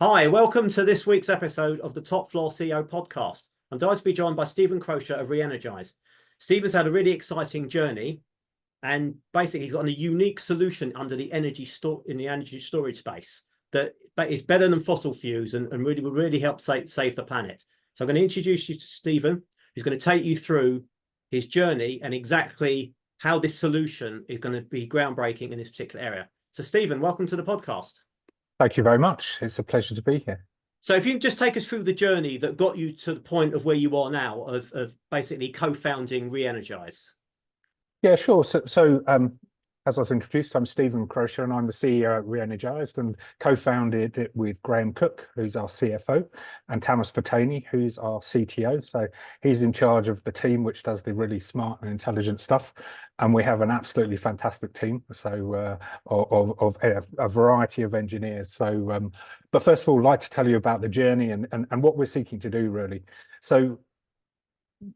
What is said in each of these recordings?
Hi, welcome to this week's episode of the Top Floor CEO podcast. I'm delighted to be joined by Stephen Crosher of RheEnergise. Stephen's had a really exciting journey, and basically he's got a unique solution under the energy storage space that is better than fossil fuels and really will really help save the planet. So I'm going to introduce you to Stephen, who's going to take you through his journey and exactly how this solution is going to be groundbreaking in this particular area. So Stephen, welcome to the podcast. Thank you very much. It's a pleasure to be here. So if you can just take us through the journey that got you to the point of where you are now of basically co-founding RheEnergise. Yeah, sure. So, as I was introduced, I'm Stephen Crosher and I'm the CEO at RheEnergise and co-founded it with Graham Cook, who's our CFO, and Thomas Patani, who's our CTO. So he's in charge of the team, which does the really smart and intelligent stuff. And we have an absolutely fantastic team, so of a variety of engineers. So, but first of all, I'd like to tell you about the journey and what we're seeking to do, really. So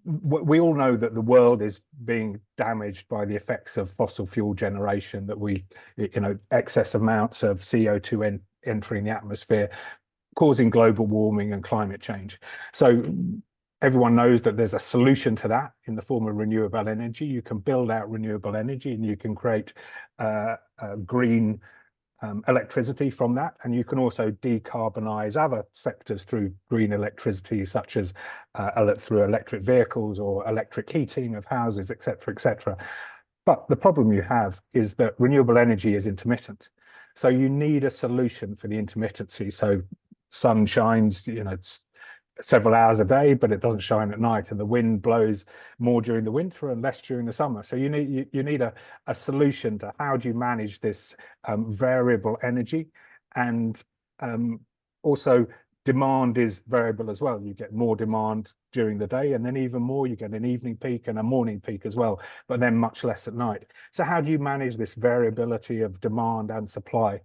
we all know that the world is being damaged by the effects of fossil fuel generation, that excess amounts of CO2 entering the atmosphere, causing global warming and climate change. So everyone knows that there's a solution to that in the form of renewable energy. You can build out renewable energy and you can create green electricity from that, and you can also decarbonize other sectors through green electricity, such as through electric vehicles or electric heating of houses, etc., etc. But the problem you have is that renewable energy is intermittent, so you need a solution for the intermittency. So sun shines, several hours a day, but it doesn't shine at night, and the wind blows more during the winter and less during the summer. So you need a solution to how do you manage this variable energy, and also demand is variable as well. You get more demand during the day, and then even more, you get an evening peak and a morning peak as well, but then much less at night. So how do you manage this variability of demand and supply?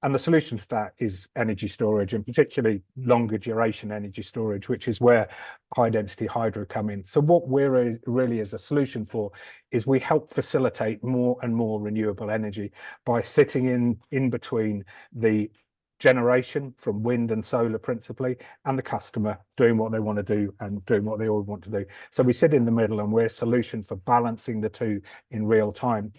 And the solution to that is energy storage, and particularly longer duration energy storage, which is where high density hydro come in. So what we're really as a solution for is we help facilitate more and more renewable energy by sitting in between the generation from wind and solar principally, and the customer doing what they want to do and doing what they all want to do. So we sit in the middle and we're a solution for balancing the two in real time.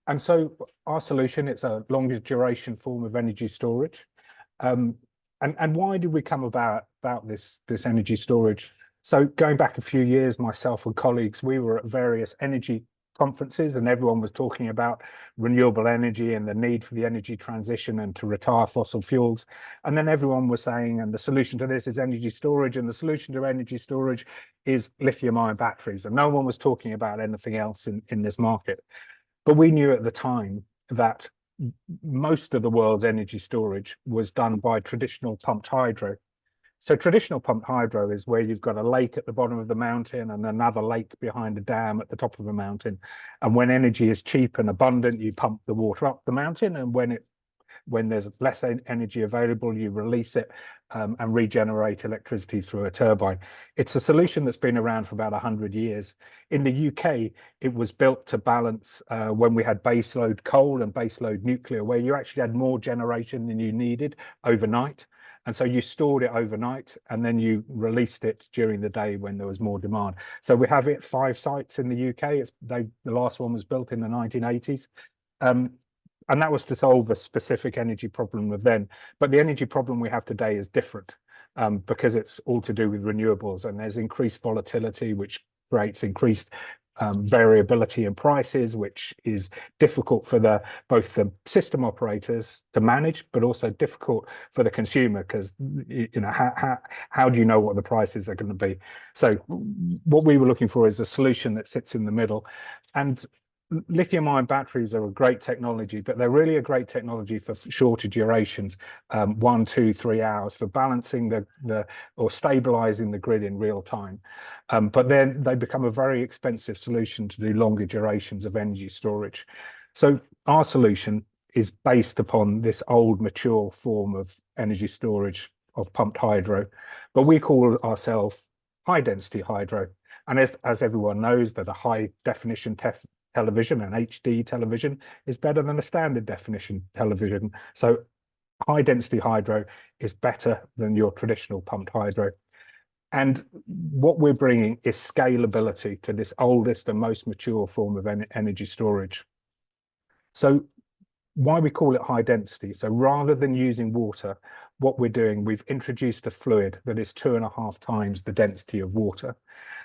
And so our solution, it's a longer duration form of energy storage. And why did we come about this energy storage? So going back a few years, myself and colleagues, we were at various energy conferences and everyone was talking about renewable energy and the need for the energy transition and to retire fossil fuels. And then everyone was saying, and the solution to this is energy storage, and the solution to energy storage is lithium-ion batteries. And no one was talking about anything else in this market. But we knew at the time that most of the world's energy storage was done by traditional pumped hydro. So traditional pumped hydro is where you've got a lake at the bottom of the mountain and another lake behind a dam at the top of the mountain. And when energy is cheap and abundant, you pump the water up the mountain. And when there's less energy available, you release it and regenerate electricity through a turbine. It's a solution that's been around for about 100 years. In the UK, it was built to balance when we had baseload coal and baseload nuclear, where you actually had more generation than you needed overnight. And so you stored it overnight and then you released it during the day when there was more demand. So we have it at 5 sites in the UK. The last one was built in the 1980s. And that was to solve a specific energy problem of then. But the energy problem we have today is different because it's all to do with renewables, and there's increased volatility, which creates increased variability in prices, which is difficult for both the system operators to manage, but also difficult for the consumer, because how do you know what the prices are going to be? So what we were looking for is a solution that sits in the middle. And lithium-ion batteries are a great technology, but they're really a great technology for shorter durations, 1, 2, 3 hours, for balancing or stabilizing the grid in real time. But then they become a very expensive solution to do longer durations of energy storage. So our solution is based upon this old, mature form of energy storage of pumped hydro, but we call ourselves high-density hydro. And as everyone knows, that a high-definition television and HD television is better than a standard definition television. So high density hydro is better than your traditional pumped hydro. And what we're bringing is scalability to this oldest and most mature form of energy storage. So why we call it high density. So rather than using water, what we're doing, we've introduced a fluid that is 2.5 times the density of water.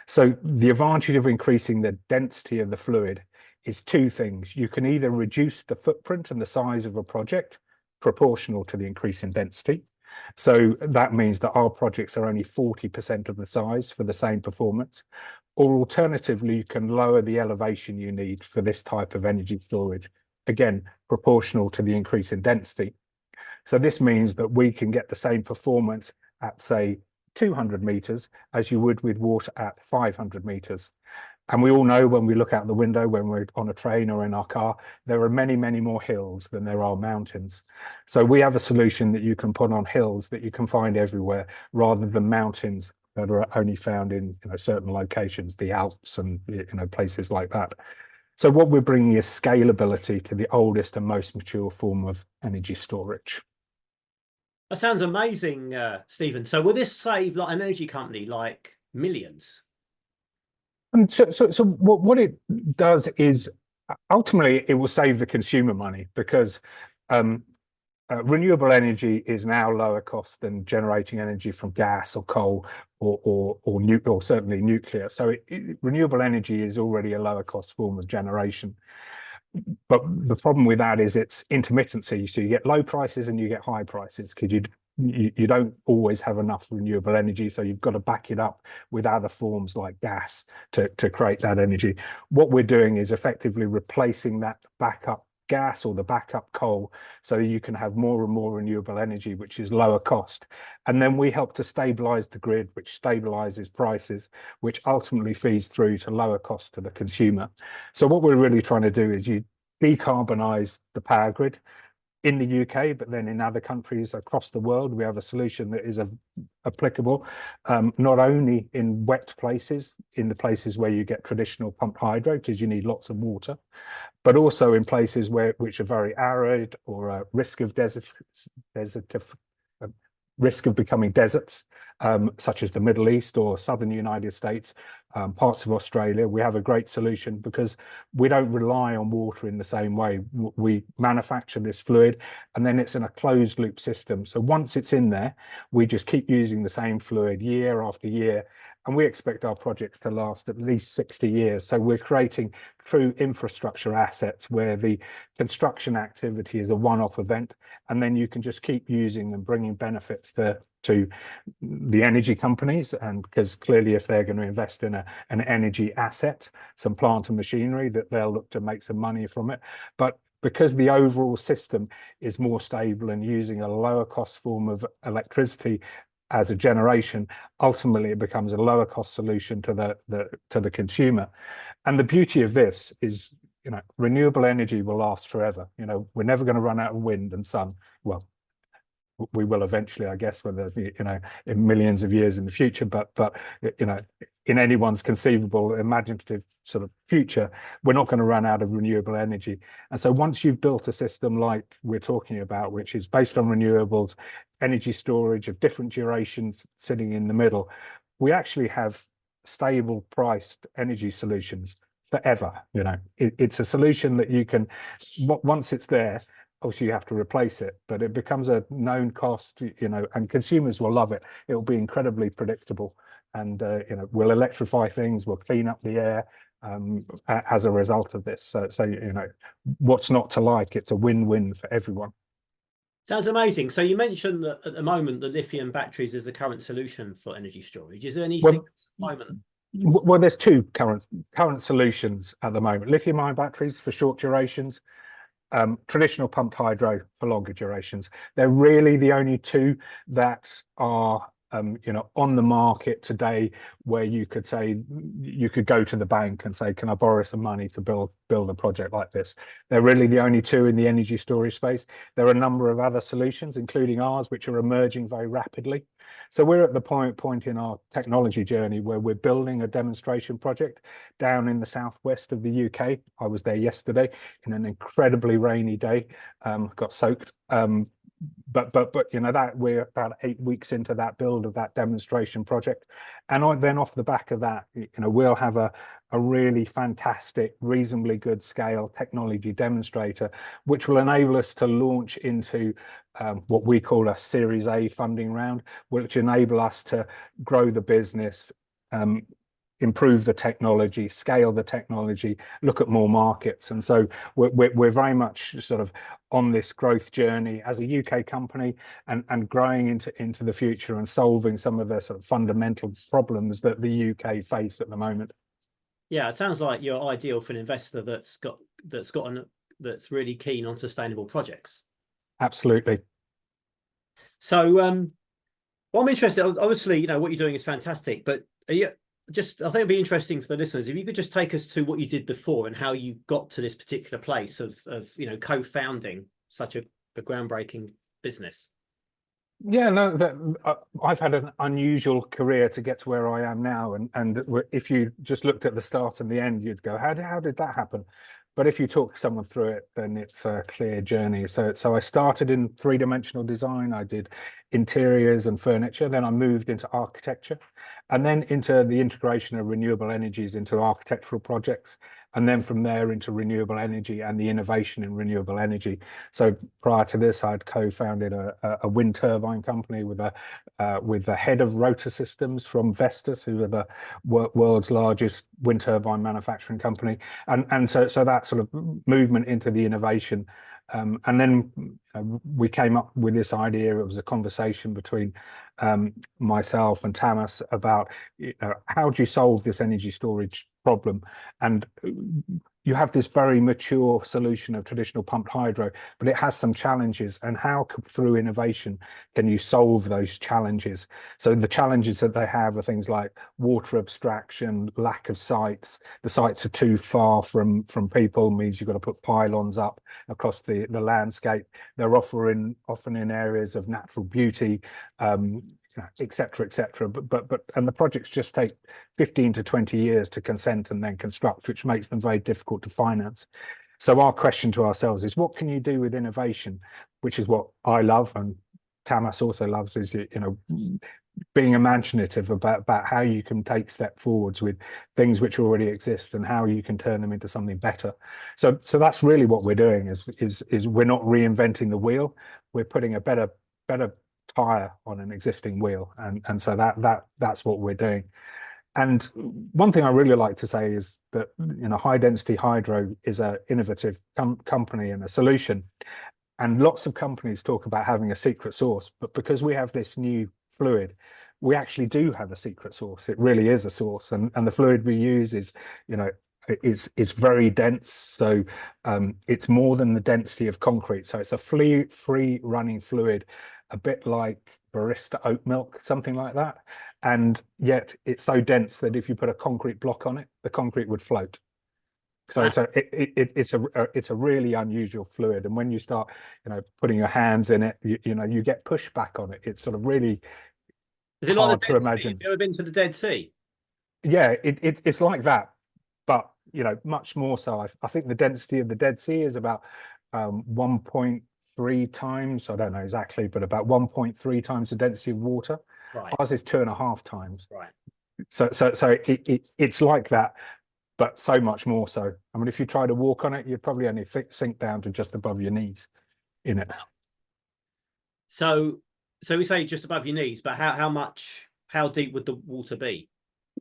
So the advantage of increasing the density of the fluid is two things. You can either reduce the footprint and the size of a project proportional to the increase in density. So that means that our projects are only 40% of the size for the same performance. Or alternatively, you can lower the elevation you need for this type of energy storage, again, proportional to the increase in density. So this means that we can get the same performance at, say, 200 meters as you would with water at 500 meters. And we all know when we look out the window, when we're on a train or in our car, there are many, many more hills than there are mountains. So we have a solution that you can put on hills that you can find everywhere, rather than mountains that are only found in certain locations, the Alps and places like that. So what we're bringing is scalability to the oldest and most mature form of energy storage. That sounds amazing, Stephen. So will this save like an energy company like millions? And so what it does is ultimately it will save the consumer money, because renewable energy is now lower cost than generating energy from gas or coal or certainly nuclear. So renewable energy is already a lower cost form of generation. But the problem with that is its intermittency. So you get low prices and you get high prices, because you don't always have enough renewable energy, so you've got to back it up with other forms like gas to create that energy. What we're doing is effectively replacing that backup gas or the backup coal, so that you can have more and more renewable energy, which is lower cost. And then we help to stabilize the grid, which stabilizes prices, which ultimately feeds through to lower cost to the consumer. So what we're really trying to do is you decarbonize the power grid in the UK, but then in other countries across the world, we have a solution that is applicable, not only in wet places, in the places where you get traditional pumped hydro, because you need lots of water, but also in places which are very arid or a risk of risk of becoming deserts, such as the Middle East or southern United States, parts of Australia. We have a great solution because we don't rely on water in the same way. We manufacture this fluid and then it's in a closed loop system. So once it's in there, we just keep using the same fluid year after year. And we expect our projects to last at least 60 years. So we're creating true infrastructure assets where the construction activity is a one-off event, and then you can just keep using and bringing benefits to the energy companies. And because clearly if they're going to invest in an energy asset, some plant and machinery, that they'll look to make some money from it. But because the overall system is more stable and using a lower cost form of electricity as a generation, ultimately it becomes a lower cost solution to the consumer. And the beauty of this is, renewable energy will last forever. We're never going to run out of wind and sun. Well, we will eventually, I guess, whether in millions of years in the future, but in anyone's conceivable imaginative sort of future, we're not going to run out of renewable energy. And so once you've built a system like we're talking about, which is based on renewables, energy storage of different durations sitting in the middle, we actually have stable priced energy solutions forever. It's a solution that you can, once it's there, obviously you have to replace it, but it becomes a known cost, and consumers will love it. It will be incredibly predictable, and we'll electrify things, we'll clean up the air as a result of this. So what's not to like? It's a win-win for everyone. Sounds amazing. So you mentioned that at the moment the lithium batteries is the current solution for energy storage. Is there anything at the moment? Well, there's two current solutions at the moment: lithium-ion batteries for short durations, traditional pumped hydro for longer durations. They're really the only two that are on the market today, where you could say, you could go to the bank and say, can I borrow some money to build a project like this? They're really the only two in the energy storage space. There are a number of other solutions, including ours, which are emerging very rapidly. So we're at the point in our technology journey where we're building a demonstration project down in the southwest of the UK. I was there yesterday in an incredibly rainy day, got soaked. but you know, that we're about 8 weeks into that build of that demonstration project, and then off the back of that, you know, we'll have a really fantastic, reasonably good scale technology demonstrator, which will enable us to launch into what we call a Series A funding round, which enable us to grow the business, improve the technology, scale the technology, look at more markets. And so we're very much sort of on this growth journey as a UK company, and growing into the future and solving some of the sort of fundamental problems that the UK face at the moment. Yeah, it sounds like you're ideal for an investor that's really keen on sustainable projects. Absolutely. So well, I'm interested, obviously, you know, what you're doing is fantastic, but I think it'd be interesting for the listeners if you could just take us to what you did before and how you got to this particular place of you know, co-founding such a groundbreaking business. Yeah, no, I've had an unusual career to get to where I am now, and if you just looked at the start and the end, you'd go, how did that happen? But if you talk someone through it, then it's a clear journey. So I started in three-dimensional design. I did interiors and furniture. Then I moved into architecture, and then into the integration of renewable energies into architectural projects. And then from there into renewable energy and the innovation in renewable energy. So prior to this, I'd co-founded a wind turbine company with the head of rotor systems from Vestas, who are the world's largest wind turbine manufacturing company. And so that sort of movement into the innovation. And then we came up with this idea. It was a conversation between myself and Tamas about, you know, how do you solve this energy storage problem? And you have this very mature solution of traditional pumped hydro, but it has some challenges. And how, through innovation, can you solve those challenges? So the challenges that they have are things like water abstraction, lack of sites. The sites are too far from people, means you've got to put pylons up across the landscape. They're often in areas of natural beauty, etc., etc. But and the projects just take 15 to 20 years to consent and then construct, which makes them very difficult to finance. So our question to ourselves is, what can you do with innovation? Which is what I love, and Tamas also loves, is, you know, being imaginative about how you can take step forwards with things which already exist and how you can turn them into something better. So that's really what we're doing, is we're not reinventing the wheel. We're putting a better tire on an existing wheel, and so that's what we're doing. And one thing I really like to say is that, you know, high density hydro is an innovative company and a solution, and lots of companies talk about having a secret sauce, but because we have this new fluid, we actually do have a secret sauce. It really is a sauce, and the fluid we use is, you know, it's very dense. So it's more than the density of concrete. So it's a free running fluid, a bit like barista oat milk, something like that. And yet it's so dense that if you put a concrete block on it, the concrete would float. So it's a really unusual fluid. And when you start, you know, putting your hands in it, you know, you get pushback on it. It's sort of really hard to imagine. Have you ever been to the Dead Sea? Yeah, it's like that, but, you know, much more so. I think the density of the Dead Sea is about 1.3 times, I don't know exactly, but about 1.3 times the density of water. Right. Ours is 2.5 times. Right. So it's like that, but so much more so. I mean, if you try to walk on it, you'd probably only sink down to just above your knees in it. So we say just above your knees, but how deep would the water be?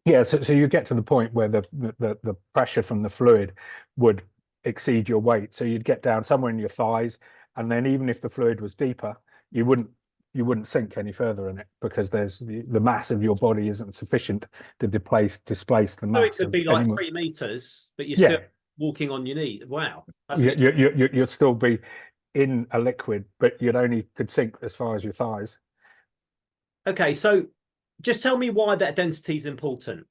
Yeah, so you get to the point where the pressure from the fluid would exceed your weight. So you'd get down somewhere in your thighs, and then even if the fluid was deeper, you wouldn't sink any further in it, because there's the mass of your body isn't sufficient to displace the mass. So it could be like 3 meters, but you're still walking on your knee. Wow. You'd still be in a liquid, but you'd only could sink as far as your thighs. Okay, so just tell me why that density is important.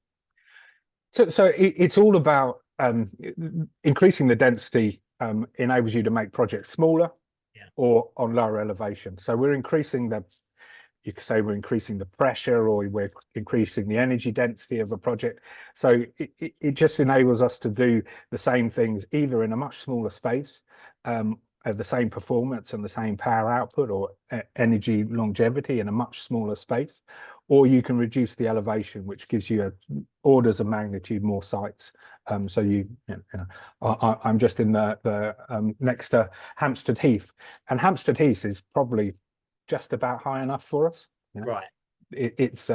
So it's all about increasing the density. Enables you to make projects smaller, or on lower elevation. So we're increasing you could say we're increasing the pressure, or we're increasing the energy density of a project. So it just enables us to do the same things either in a much smaller space, the same performance and the same power output or energy longevity in a much smaller space, or you can reduce the elevation, which gives you orders of magnitude more sites. So I'm just in the next to Hampstead Heath, and Hampstead Heath is probably just about high enough for us. Right. It's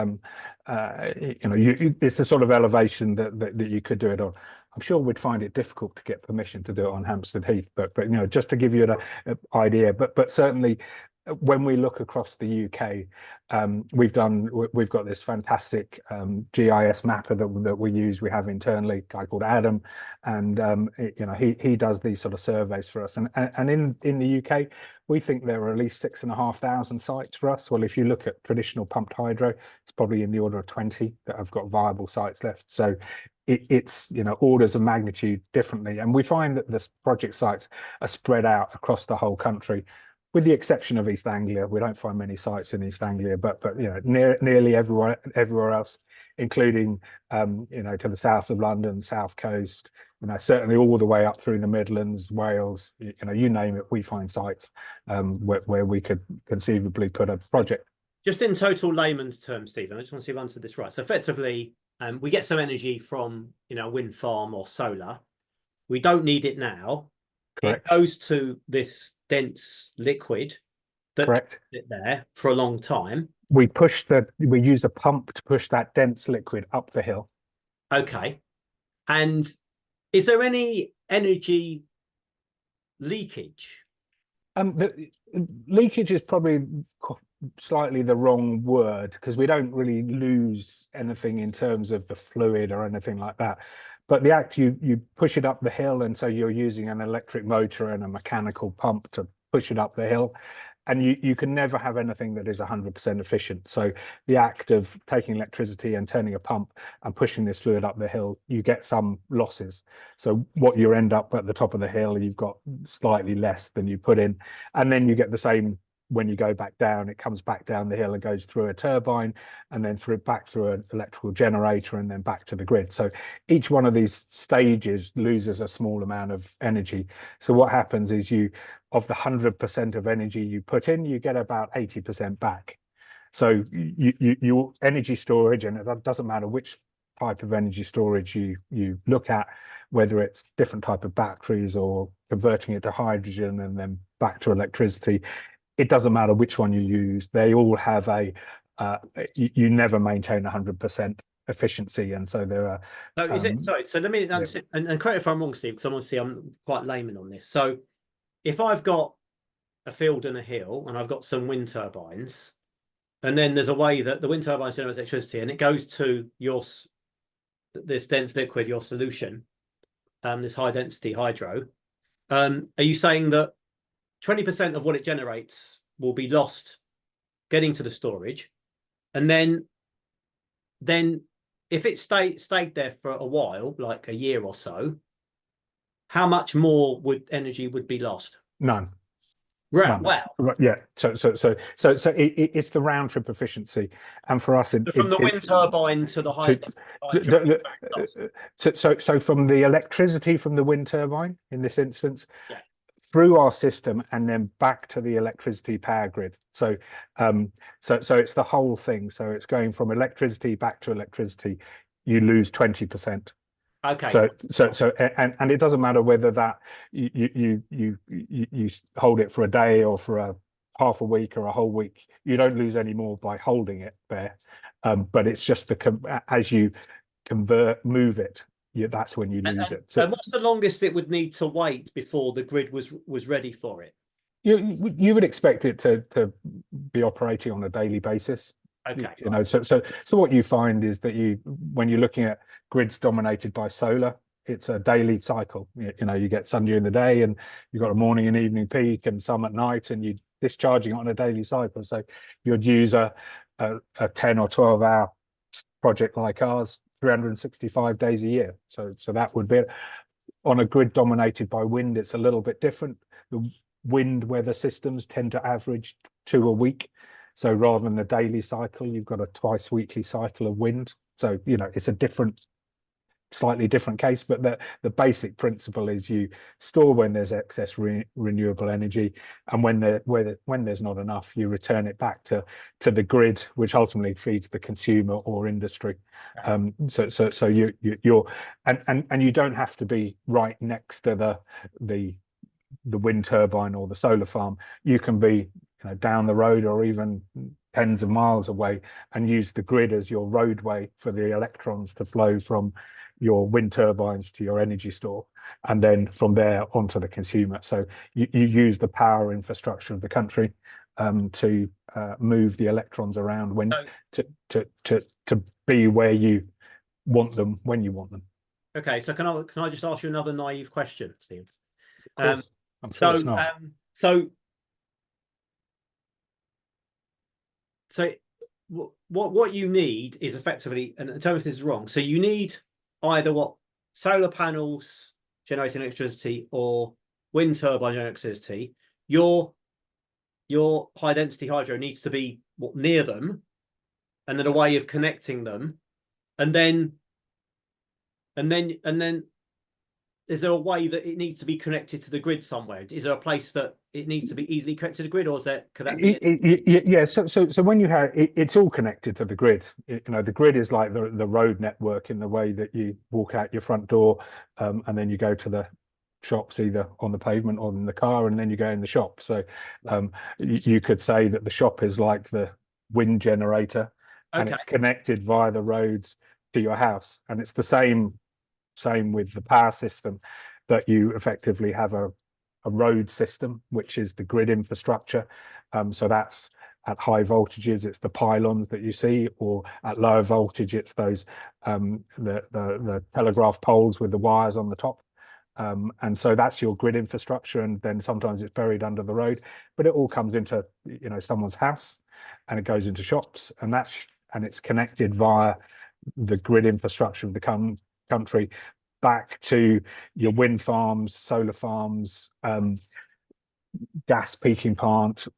it's the sort of elevation that you could do it on. I'm sure we'd find it difficult to get permission to do it on Hampstead Heath, but just to give you an idea. But certainly, when we look across the UK, we've got this fantastic GIS mapper that we use. We have internally a guy called Adam, and he does these sort of surveys for us. And in the UK, we think there are at least 6,500 sites for us. Well, if you look at traditional pumped hydro, it's probably in the order of 20 that have got viable sites left. So it's orders of magnitude differently, and we find that this project sites are spread out across the whole country, with the exception of East Anglia. We don't find many sites in East Anglia, but nearly everywhere else, including to the south of London, south coast, certainly all the way up through the Midlands, Wales, you name it, we find sites where we could conceivably put a project. Just in total layman's terms, Stephen, I just want to see if I answered this right. So effectively, we get some energy from a wind farm or solar. We don't need it now. Correct. It goes to this dense liquid that Correct. It there for a long time. We use a pump to push that dense liquid up the hill. Okay. And is there any energy leakage? The leakage is probably slightly the wrong word, because we don't really lose anything in terms of the fluid or anything like that. But the act, you push it up the hill, and so you're using an electric motor and a mechanical pump to push it up the hill, and you can never have anything that is 100% efficient. So the act of taking electricity and turning a pump and pushing this fluid up the hill, you get some losses. So what you end up at the top of the hill, you've got slightly less than you put in, and then you get the same when you go back down. It comes back down the hill and goes through a turbine, and then back through an electrical generator, and then back to the grid. So each one of these stages loses a small amount of energy. So what happens is of the 100% of energy you put in, you get about 80% back. So your energy storage, and it doesn't matter which type of energy storage you look at, whether it's different type of batteries or converting it to hydrogen and then back to electricity, it doesn't matter which one you use. They all have you never maintain 100% efficiency, and so there are. No, is it sorry? So let me and correct if I'm wrong, Steve, because obviously I'm quite layman on this. So if I've got a field and a hill, and I've got some wind turbines, and then there's a way that the wind turbines generate electricity, and it goes to this dense liquid, your solution, this high density hydro. Are you saying that 20% of what it generates will be lost getting to the storage, and then if it stayed there for a while, like a year or so, how much more energy would be lost? None. Right. None. Wow. Right, yeah. So it's the round trip efficiency, and for us, from the wind turbine to the hydro. So from the electricity from the wind turbine in this instance. Yeah. Through our system and then back to the electricity power grid. So it's the whole thing. So it's going from electricity back to electricity. You lose 20%. Okay. So and it doesn't matter whether that you hold it for a day or for a half a week or a whole week. You don't lose any more by holding it there. But it's just as you move it, that's when you lose it. So what's the longest it would need to wait before the grid was ready for it? You would expect it to be operating on a daily basis. Okay. So what you find is that when you're looking at grids dominated by solar, it's a daily cycle. You get sun during the day, and you've got a morning and evening peak, and some at night, and you're discharging it on a daily cycle. So you'd use a 10 or 12 hour project like ours 365 days a year. So that would be on a grid dominated by wind. It's a little bit different. The wind weather systems tend to average 2 a week. So rather than a daily cycle, you've got a twice weekly cycle of wind. So it's a different slightly different case, but the basic principle is you store when there's excess renewable energy, and when there's not enough, you return it back to the grid, which ultimately feeds the consumer or industry. So you're and you don't have to be right next to the wind turbine or the solar farm. You can be down the road or even tens of miles away and use the grid as your roadway for the electrons to flow from your wind turbines to your energy store, and then from there onto the consumer. So you use the power infrastructure of the country to move the electrons around when to be where you want them when you want them. Okay, so can I just ask you another naive question, Steve? Of course. I'm sure it's not. So what you need is effectively, and tell me if this is wrong. So you need either solar panels generating electricity or wind turbine generating electricity. Your high density hydro needs to be near them, and then a way of connecting them, and then is there a way that it needs to be connected to the grid somewhere? Is there a place that it needs to be easily connected to the grid, or could that be yeah, so when you have it's all connected to the grid. The grid is like the road network, in the way that you walk out your front door and then you go to the shops either on the pavement or in the car, and then you go in the shop. So you could say that the shop is like the wind generator, and it's connected via the roads to your house. And it's the same with the power system, that you effectively have a road system, which is the grid infrastructure. So that's at high voltages, it's the pylons that you see, or at lower voltage, it's those the telegraph poles with the wires on the top. And so that's your grid infrastructure, and then sometimes it's buried under the road, but it all comes into someone's house, and it goes into shops, and it's connected via the grid infrastructure of the country back to your wind farms, solar farms, gas peaking plant,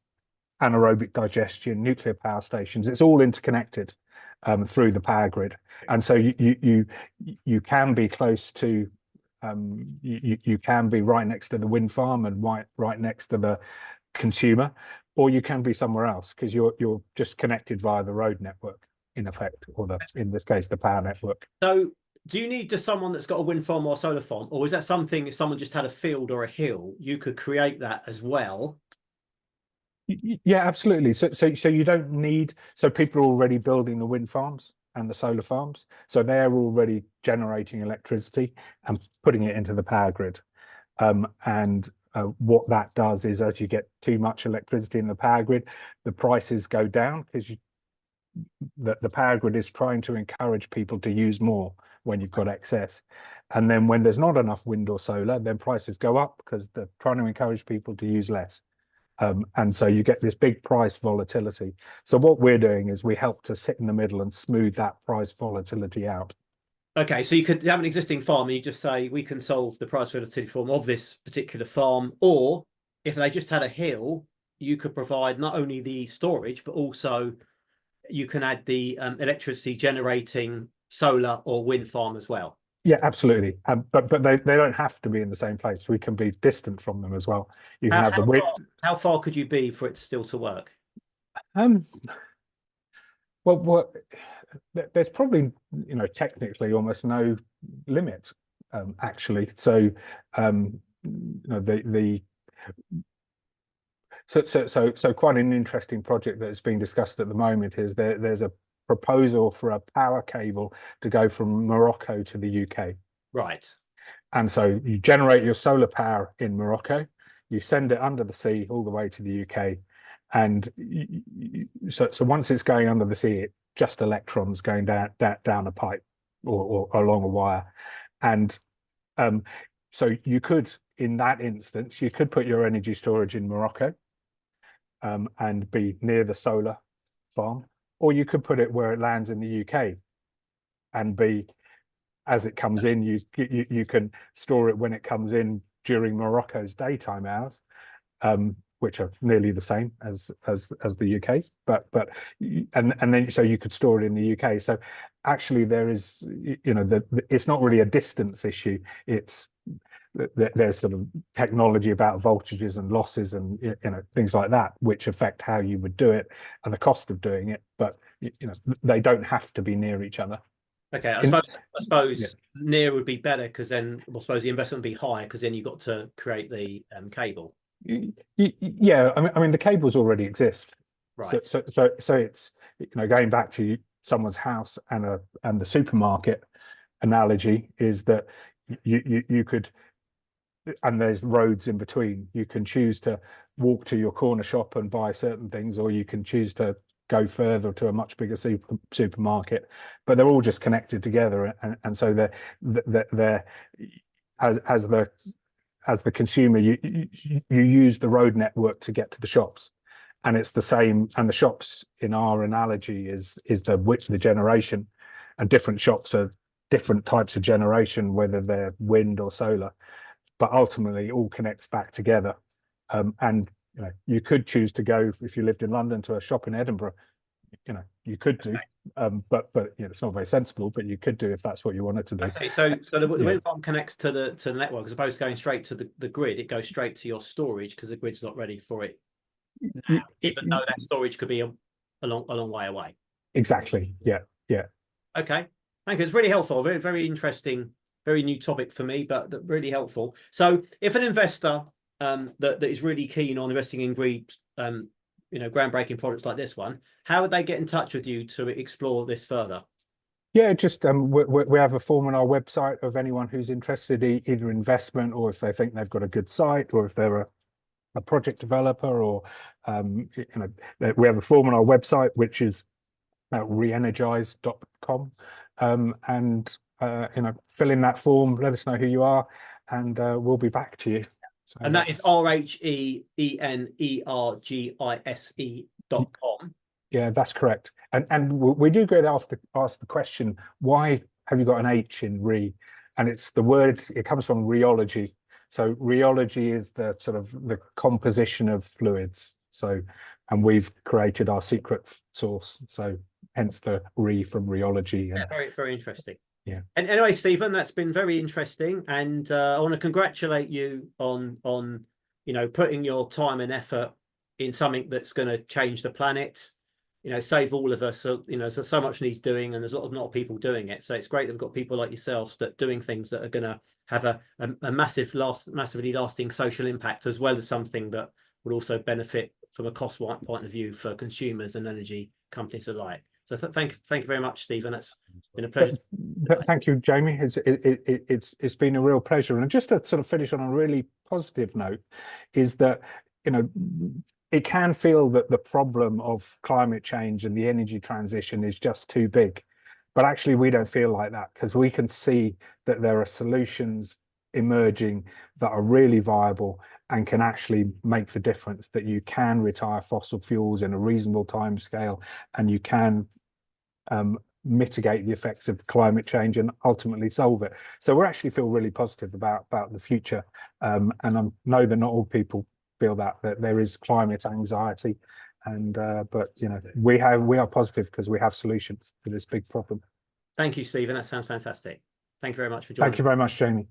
anaerobic digestion, nuclear power stations. It's all interconnected through the power grid, and so you can be close to you can be right next to the wind farm and right next to the consumer, or you can be somewhere else, because you're just connected via the road network, in effect, or in this case the power network. So do you need just someone that's got a wind farm or a solar farm, or is that something, if someone just had a field or a hill, you could create that as well? Yeah, absolutely. So you don't need, so people are already building the wind farms and the solar farms, so they're already generating electricity and putting it into the power grid. What that does is, as you get too much electricity in the power grid, the prices go down, because the power grid is trying to encourage people to use more when you've got excess. And then when there's not enough wind or solar, then prices go up, because they're trying to encourage people to use less. And so you get this big price volatility. So what we're doing is we help to sit in the middle and smooth that price volatility out. Okay, so you could have an existing farm and you just say, we can solve the price volatility form of this particular farm. Or if they just had a hill, you could provide not only the storage, but also you can add the electricity generating solar or wind farm as well. Yeah, absolutely. But they don't have to be in the same place. We can be distant from them as well. You can have the wind. How far could you be for it still to work? Well, there's probably technically almost no limit, actually. So so quite an interesting project that's being discussed at the moment is there's a proposal for a power cable to go from Morocco to the UK. Right. And so you generate your solar power in Morocco, you send it under the sea all the way to the UK, and so once it's going under the sea, it's just electrons going down a pipe or along a wire. And so you could, in that instance, you could put your energy storage in Morocco and be near the solar farm, or you could put it where it lands in the UK and be, as it comes in, you can store it when it comes in during Morocco's daytime hours, which are nearly the same as the UK's, but and then so you could store it in the UK. So actually there is, you know, it's not really a distance issue. It's there's sort of technology about voltages and losses and, you know, things like that, which affect how you would do it and the cost of doing it. But, you know, they don't have to be near each other. Okay, I suppose near would be better, because then I suppose the investment would be higher, because then you've got to create the cable. Yeah, I mean the cables already exist. Right. So it's, you know, going back to someone's house and the supermarket analogy is that you could, and there's roads in between. You can choose to walk to your corner shop and buy certain things, or you can choose to go further to a much bigger supermarket, but they're all just connected together, and so they're as the consumer, you use the road network to get to the shops, and it's the same. And the shops, in our analogy, is the generation, and different shops are different types of generation, whether they're wind or solar, but ultimately it all connects back together. And you know, you could choose to go, if you lived in London, to a shop in Edinburgh. You know, you could do, but you know, it's not very sensible, but you could do if that's what you wanted to do. Okay, so the wind farm connects to the network, as opposed to going straight to the grid. It goes straight to your storage, because the grid's not ready for it now, even though that storage could be a long way away. Exactly. Yeah. Okay, thank you. It's really helpful. Very, very interesting, very new topic for me, but really helpful. So if an investor that is really keen on investing in green, you know, groundbreaking products like this one, how would they get in touch with you to explore this further? Yeah, just we have a form on our website of anyone who's interested in either investment, or if they think they've got a good site, or if they're a project developer, or you know, we have a form on our website which is reenergise.com, and you know, fill in that form, let us know who you are, and we'll be back to you. So and that is reenergise.com. Yeah, that's correct. And we do get asked the question, why have you got an H in re? And it's the word, it comes from rheology. So rheology is the sort of the composition of fluids. So, and we've created our secret sauce. So hence the re from rheology. And, yeah, very, very interesting. Yeah. And anyway, Stephen, that's been very interesting, and I want to congratulate you on you know, putting your time and effort in something that's going to change the planet, you know, save all of us. So, you know, so much needs doing, and there's not a lot of people doing it. So it's great that we've got people like yourselves that doing things that are going to have a massively lasting social impact, as well as something that would also benefit from a cost point of view for consumers and energy companies alike. So thank you very much, Stephen. That's been a pleasure. Thank you, Jamie. It's been a real pleasure. And just to sort of finish on a really positive note, is that, you know, it can feel that the problem of climate change and the energy transition is just too big, but actually we don't feel like that, because we can see that there are solutions emerging that are really viable and can actually make the difference, that you can retire fossil fuels in a reasonable time scale, and you can mitigate the effects of climate change and ultimately solve it. So we actually feel really positive about the future, and I know that not all people feel that there is climate anxiety, and but you know, we are positive because we have solutions to this big problem. Thank you, Stephen. That sounds fantastic. Thank you very much for joining. Thank you very much, Jamie.